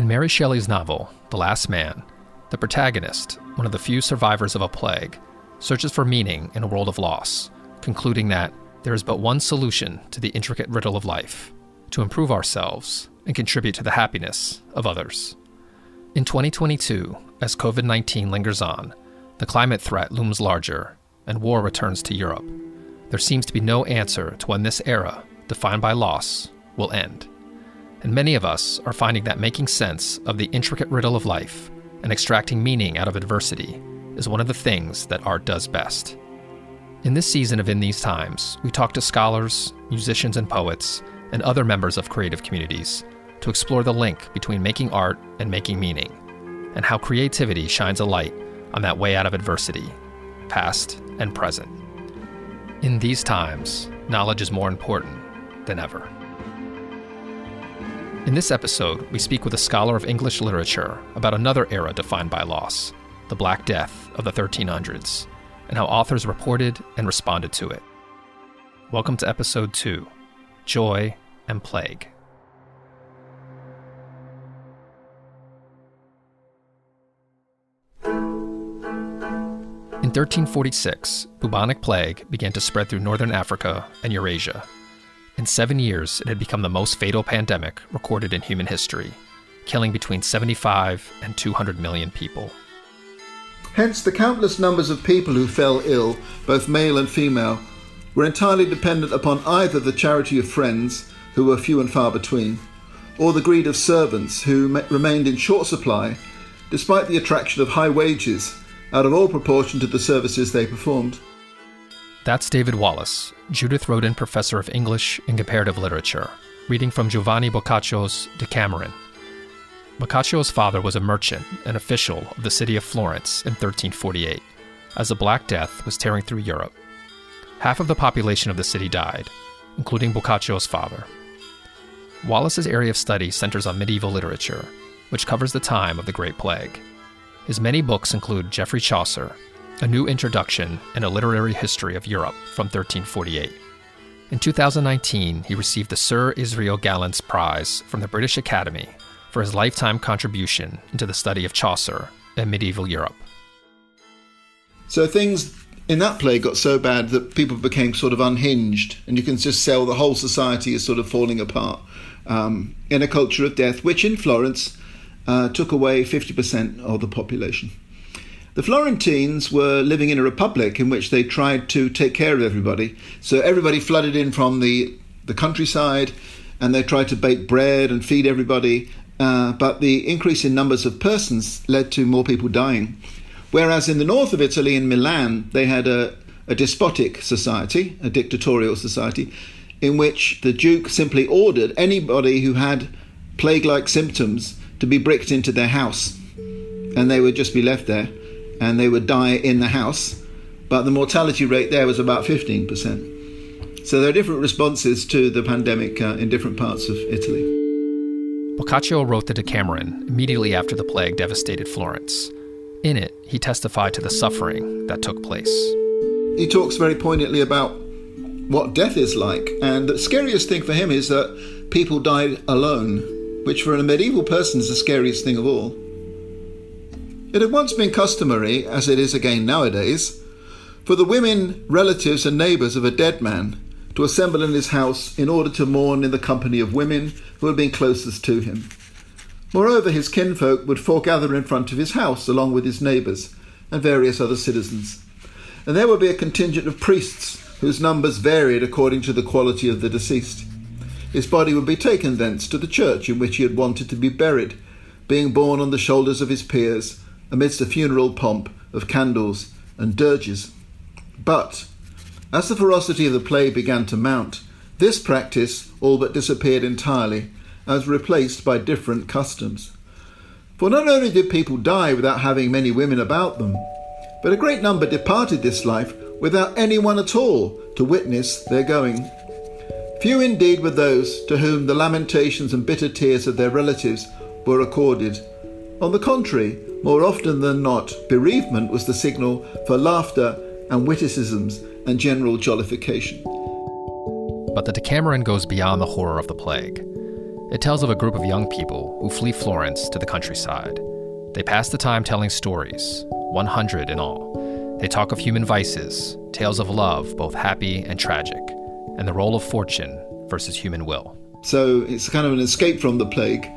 In Mary Shelley's novel, The Last Man, the protagonist, one of the few survivors of a plague, searches for meaning in a world of loss, concluding that there is but one solution to the intricate riddle of life: to improve ourselves and contribute to the happiness of others. In 2022, as COVID-19 lingers on, the climate threat looms larger, and war returns to Europe. There seems to be no answer to when this era, defined by loss, will end. And many of us are finding that making sense of the intricate riddle of life and extracting meaning out of adversity is one of the things that art does best. In this season of In These Times, we talk to scholars, musicians and poets, and other members of creative communities to explore the link between making art and making meaning, and how creativity shines a light on that way out of adversity, past and present. In these times, knowledge is more important than ever. In this episode, we speak with a scholar of English literature about another era defined by loss, the Black Death of the 1300s, and how authors reported and responded to it. Welcome to Episode 2, Joy and Plague. In 1346, bubonic plague began to spread through northern Africa and Eurasia. In 7 years, it had become the most fatal pandemic recorded in human history, killing between 75 and 200 million people. Hence, the countless numbers of people who fell ill, both male and female, were entirely dependent upon either the charity of friends, who were few and far between, or the greed of servants, who remained in short supply, despite the attraction of high wages, out of all proportion to the services they performed. That's David Wallace, Judith Rodin Professor of English and Comparative Literature, reading from Giovanni Boccaccio's Decameron. Boccaccio's father was a merchant and official of the city of Florence in 1348, as the Black Death was tearing through Europe. Half of the population of the city died, including Boccaccio's father. Wallace's area of study centers on medieval literature, which covers the time of the Great Plague. His many books include Geoffrey Chaucer, A New Introduction and a Literary History of Europe from 1348. In 2019, he received the Sir Israel Gallant's Prize from the British Academy for his lifetime contribution into the study of Chaucer and medieval Europe. So things in that plague got so bad that people became sort of unhinged, and you can just tell the whole society is sort of falling apart in a culture of death, which in Florence took away 50% of the population. The Florentines were living in a republic in which they tried to take care of everybody. So everybody flooded in from the countryside, and they tried to bake bread and feed everybody. But the increase in numbers of persons led to more people dying. Whereas in the north of Italy, in Milan, they had a despotic society, a dictatorial society, in which the Duke simply ordered anybody who had plague-like symptoms to be bricked into their house. And they would just be left there, and they would die in the house. But the mortality rate there was about 15%. So there are different responses to the pandemic in different parts of Italy. Boccaccio wrote the Decameron immediately after the plague devastated Florence. In it, he testified to the suffering that took place. He talks very poignantly about what death is like, and the scariest thing for him is that people died alone, which for a medieval person is the scariest thing of all. It had once been customary, as it is again nowadays, for the women, relatives and neighbours of a dead man to assemble in his house in order to mourn in the company of women who had been closest to him. Moreover, his kinfolk would foregather in front of his house along with his neighbours and various other citizens. And there would be a contingent of priests whose numbers varied according to the quality of the deceased. His body would be taken thence to the church in which he had wanted to be buried, being borne on the shoulders of his peers amidst a funeral pomp of candles and dirges. But, as the ferocity of the plague began to mount, this practice all but disappeared entirely and was replaced by different customs. For not only did people die without having many women about them, but a great number departed this life without anyone at all to witness their going. Few indeed were those to whom the lamentations and bitter tears of their relatives were accorded. On the contrary, more often than not, bereavement was the signal for laughter and witticisms and general jollification. But the Decameron goes beyond the horror of the plague. It tells of a group of young people who flee Florence to the countryside. They pass the time telling stories, 100 in all. They talk of human vices, tales of love, both happy and tragic, and the role of fortune versus human will. So it's kind of an escape from the plague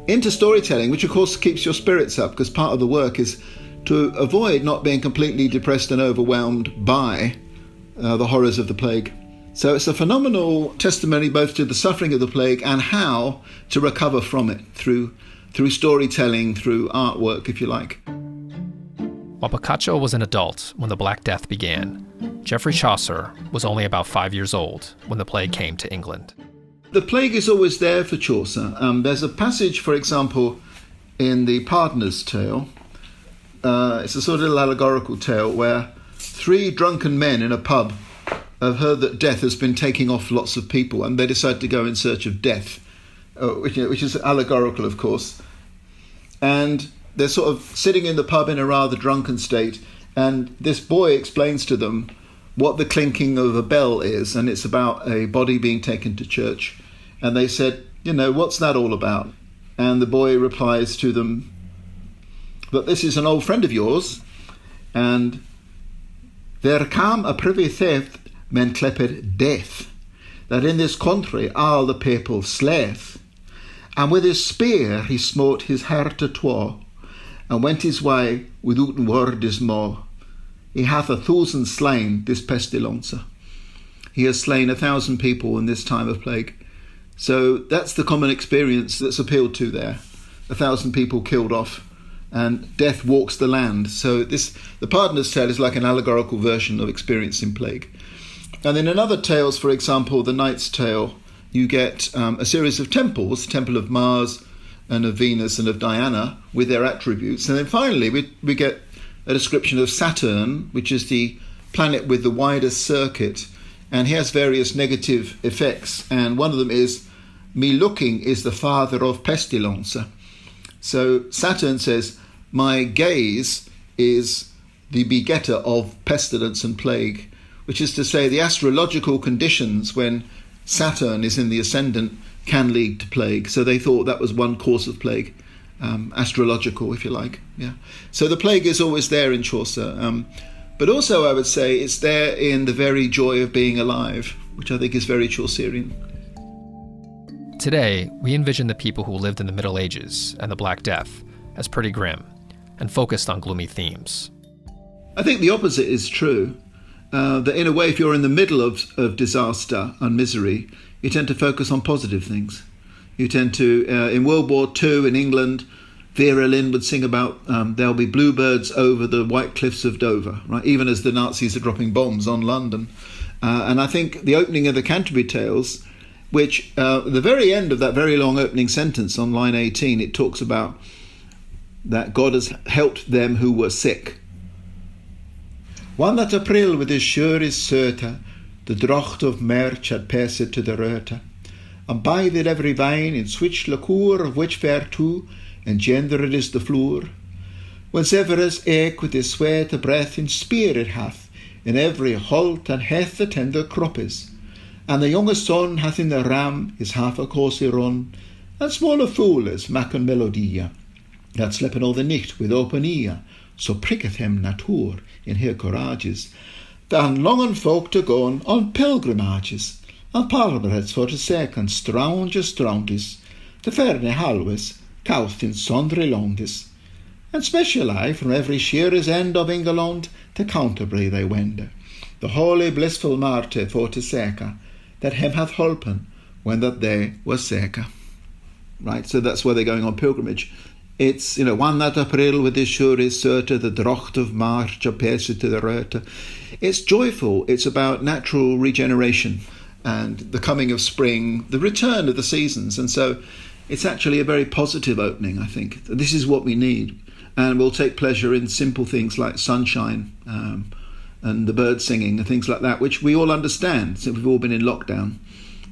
into storytelling, which of course keeps your spirits up, because part of the work is to avoid not being completely depressed and overwhelmed by the horrors of the plague. So it's a phenomenal testimony both to the suffering of the plague and how to recover from it through storytelling, through artwork, if you like. While Boccaccio was an adult when the Black Death began, Geoffrey Chaucer was only about 5 years old when the plague came to England. The plague is always there for Chaucer. There's a passage, for example, in the Pardoner's Tale. It's a sort of little allegorical tale where 3 drunken men in a pub have heard that death has been taking off lots of people, and they decide to go in search of death, which is allegorical, of course. And they're sort of sitting in the pub in a rather drunken state, and this boy explains to them what the clinking of a bell is, and it's about a body being taken to church. And they said, what's that all about? And the boy replies to them that this is an old friend of yours, and there came a privy theft men cleped death, that in this country all the people slayeth. And with his spear he smote his heart a twa, and went his way without word is more. He hath 1,000 slain this pestilence. He has slain 1,000 people in this time of plague. So that's the common experience that's appealed to there. 1,000 people killed off, and death walks the land. So the Pardoner's Tale is like an allegorical version of experiencing plague. And then in other tales, for example, the Knight's Tale, you get a series of temples, the Temple of Mars and of Venus and of Diana, with their attributes. And then finally we get a description of Saturn, which is the planet with the widest circuit, and he has various negative effects. And one of them is, me looking is the father of pestilence. So Saturn says, my gaze is the begetter of pestilence and plague, which is to say the astrological conditions when Saturn is in the ascendant can lead to plague. So they thought that was one cause of plague, astrological, if you like. Yeah. So the plague is always there in Chaucer. But also I would say it's there in the very joy of being alive, which I think is very Chaucerian. Today, we envision the people who lived in the Middle Ages and the Black Death as pretty grim and focused on gloomy themes. I think the opposite is true. That in a way, if you're in the middle of disaster and misery, you tend to focus on positive things. You tend to, in World War II in England, Vera Lynn would sing about there'll be bluebirds over the white cliffs of Dover, right? Even as the Nazis are dropping bombs on London. And I think the opening of the Canterbury Tales, which at the very end of that very long opening sentence on line 18, it talks about that God has helped them who were sick. One that April with his sure is certain, the drocht of March had passed to the Röte, and by the every vine in switch liqueur of which fair too, engendered is the floor. Whensoever as ache with his sweat a breath in spirit hath, in every holt and hath the tender croppes, and the youngest son hath in the ram his half a course run, and smaller fool is Mac and Melodia, that slepen all the nicht with open ear, so pricketh him natur in her courages, dan longen folk to go on pilgrimages, and parbereds for to sek and stranges, the ferne halwes, couth in sundry longis, and specially from every shearer's end of England to Canterbury they wende, the holy blissful Marte for to seka, that him hath holpen when that they were seka. Right, so that's why they're going on pilgrimage. It's, one that April with his sure is certain, the drocht of March appears to the Röte. It's joyful. It's about natural regeneration and the coming of spring, the return of the seasons. And so it's actually a very positive opening, I think. This is what we need. And we'll take pleasure in simple things like sunshine and the bird singing and things like that, which we all understand since we've all been in lockdown.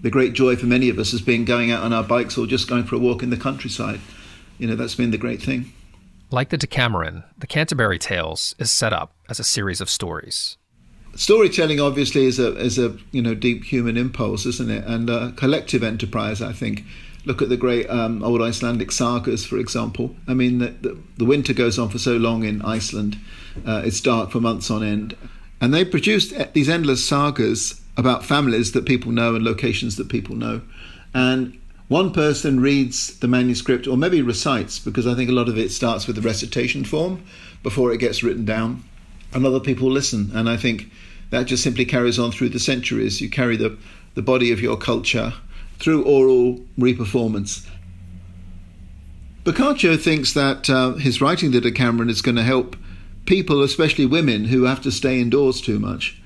The great joy for many of us has been going out on our bikes or just going for a walk in the countryside. That's been the great thing. Like the Decameron, the Canterbury Tales is set up as a series of stories. Storytelling, obviously, is a deep human impulse, isn't it? And a collective enterprise, I think. Look at the great old Icelandic sagas, for example. I mean, the winter goes on for so long in Iceland. It's dark for months on end. And they produced these endless sagas about families that people know and locations that people know. And one person reads the manuscript, or maybe recites, because I think a lot of it starts with the recitation form before it gets written down, and other people listen. And I think that just simply carries on through the centuries. You carry the body of your culture through oral reperformance. Boccaccio thinks that his writing the Decameron is going to help people, especially women, who have to stay indoors too much.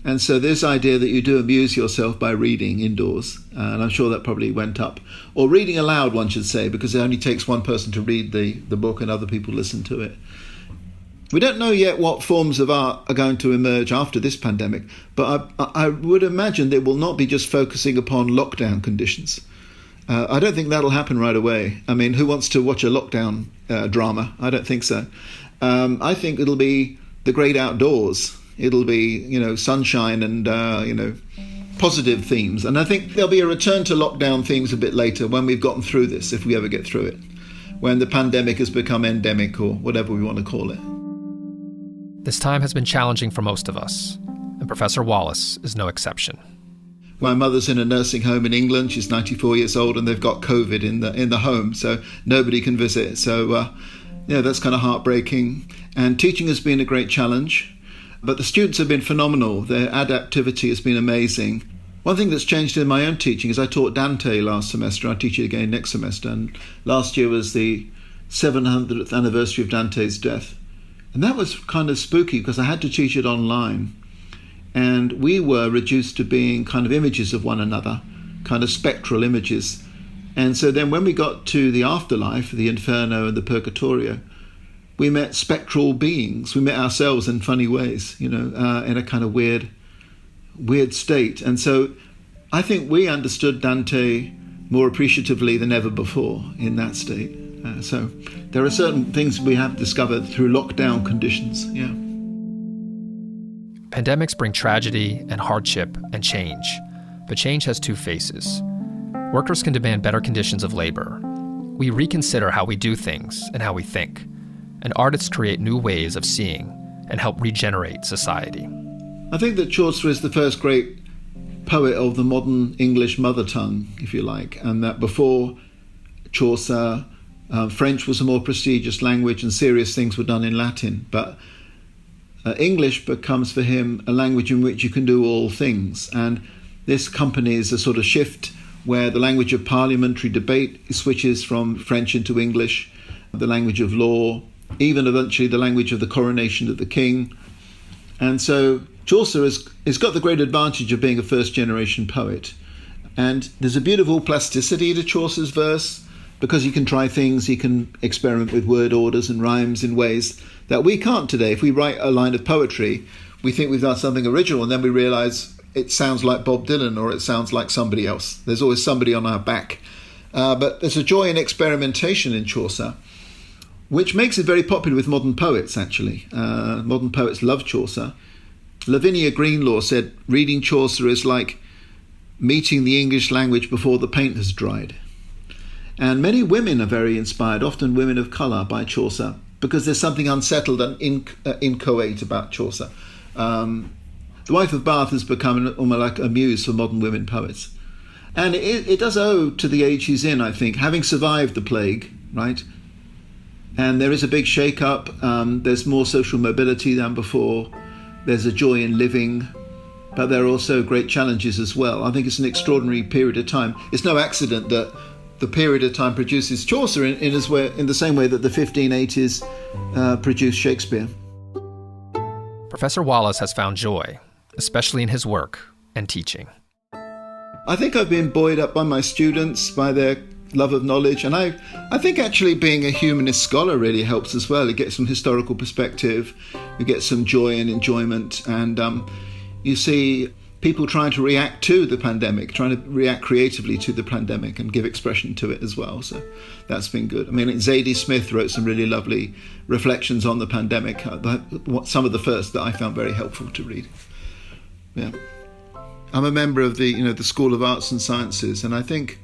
And so this idea that you do amuse yourself by reading indoors, and I'm sure that probably went up. Or reading aloud, one should say, because it only takes one person to read the book and other people listen to it. We don't know yet what forms of art are going to emerge after this pandemic, but I would imagine they will not be just focusing upon lockdown conditions. I don't think that'll happen right away. I mean, who wants to watch a lockdown drama? I don't think so. I think it'll be the great outdoors. It'll be, sunshine and, positive themes. And I think there'll be a return to lockdown themes a bit later when we've gotten through this, if we ever get through it, when the pandemic has become endemic or whatever we want to call it. This time has been challenging for most of us, and Professor Wallace is no exception. My mother's in a nursing home in England. She's 94 years old, and they've got COVID in the home, so nobody can visit. So, that's kind of heartbreaking. And teaching has been a great challenge, but the students have been phenomenal. Their adaptivity has been amazing. One thing that's changed in my own teaching is I taught Dante last semester. I teach it again next semester, and last year was the 700th anniversary of Dante's death. And that was kind of spooky because I had to teach it online. And we were reduced to being kind of images of one another, kind of spectral images. And so then when we got to the afterlife, the Inferno and the Purgatorio, we met spectral beings. We met ourselves in funny ways, in a kind of weird state. And so I think we understood Dante more appreciatively than ever before in that state. So there are certain things we have discovered through lockdown conditions, yeah. Pandemics bring tragedy and hardship and change, but change has two faces. Workers can demand better conditions of labor. We reconsider how we do things and how we think, and artists create new ways of seeing and help regenerate society. I think that Chaucer is the first great poet of the modern English mother tongue, if you like, and that before Chaucer, French was a more prestigious language and serious things were done in Latin, but English becomes for him a language in which you can do all things. And this accompanies a sort of shift where the language of parliamentary debate switches from French into English, the language of law, even eventually the language of the coronation of the king. And so Chaucer has got the great advantage of being a first-generation poet. And there's a beautiful plasticity to Chaucer's verse, because he can try things, he can experiment with word orders and rhymes in ways that we can't today. If we write a line of poetry, we think we've done something original, and then we realise it sounds like Bob Dylan or it sounds like somebody else. There's always somebody on our back. But there's a joy in experimentation in Chaucer, which makes it very popular with modern poets, actually. Modern poets love Chaucer. Lavinia Greenlaw said, reading Chaucer is like meeting the English language before the paint has dried. And many women are very inspired, often women of colour, by Chaucer, because there's something unsettled and inchoate about Chaucer. The Wife of Bath has become almost like a muse for modern women poets. And it does owe to the age he's in, I think, having survived the plague, right? And there is a big shake-up. There's more social mobility than before. There's a joy in living, but there are also great challenges as well. I think it's an extraordinary period of time. It's no accident that the period of time produces Chaucer in the same way that the 1580s produced Shakespeare. Professor Wallace has found joy, especially in his work and teaching. I think I've been buoyed up by my students, by their love of knowledge, and I think actually being a humanist scholar really helps as well. You get some historical perspective, you get some joy and enjoyment, and you see people trying to react to the pandemic, trying to react creatively to the pandemic and give expression to it as well. So that's been good. I mean, Zadie Smith wrote some really lovely reflections on the pandemic, some of the first that I found very helpful to read. Yeah. I'm a member of the School of Arts and Sciences, and I think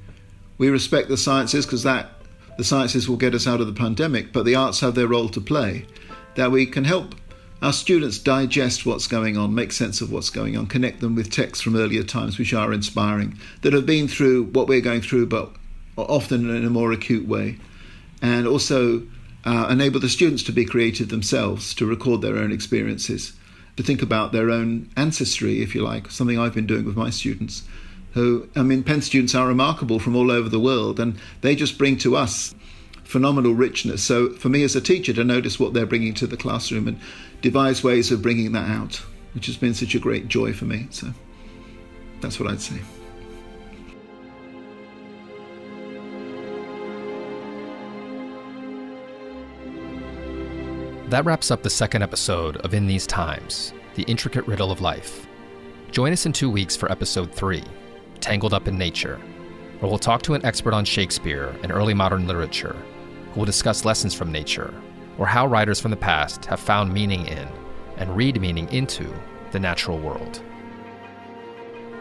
We respect the sciences because the sciences will get us out of the pandemic, but the arts have their role to play, that we can help our students digest what's going on, make sense of what's going on, connect them with texts from earlier times which are inspiring, that have been through what we're going through, but often in a more acute way, and also enable the students to be creative themselves, to record their own experiences, to think about their own ancestry, if you like, something I've been doing with my students, who, Penn students are remarkable from all over the world, and they just bring to us phenomenal richness. So for me as a teacher to notice what they're bringing to the classroom and devise ways of bringing that out, which has been such a great joy for me. So that's what I'd say. That wraps up the second episode of In These Times, The Intricate Riddle of Life. Join us in 2 weeks for episode 3, Tangled Up in Nature, where we'll talk to an expert on Shakespeare and early modern literature, who will discuss lessons from nature, or how writers from the past have found meaning in and read meaning into the natural world.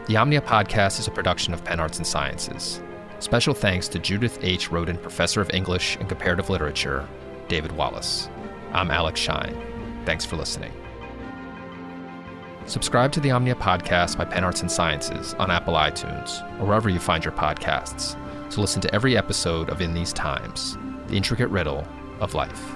The Omnia podcast is a production of Penn Arts and Sciences. Special thanks to Judith H. Rodin Professor of English and Comparative Literature, David Wallace. I'm Alex Schein. Thanks for listening. Subscribe to the Omnia podcast by Penn Arts and Sciences on Apple iTunes, or wherever you find your podcasts, to listen to every episode of In These Times, The Intricate Riddle of Life.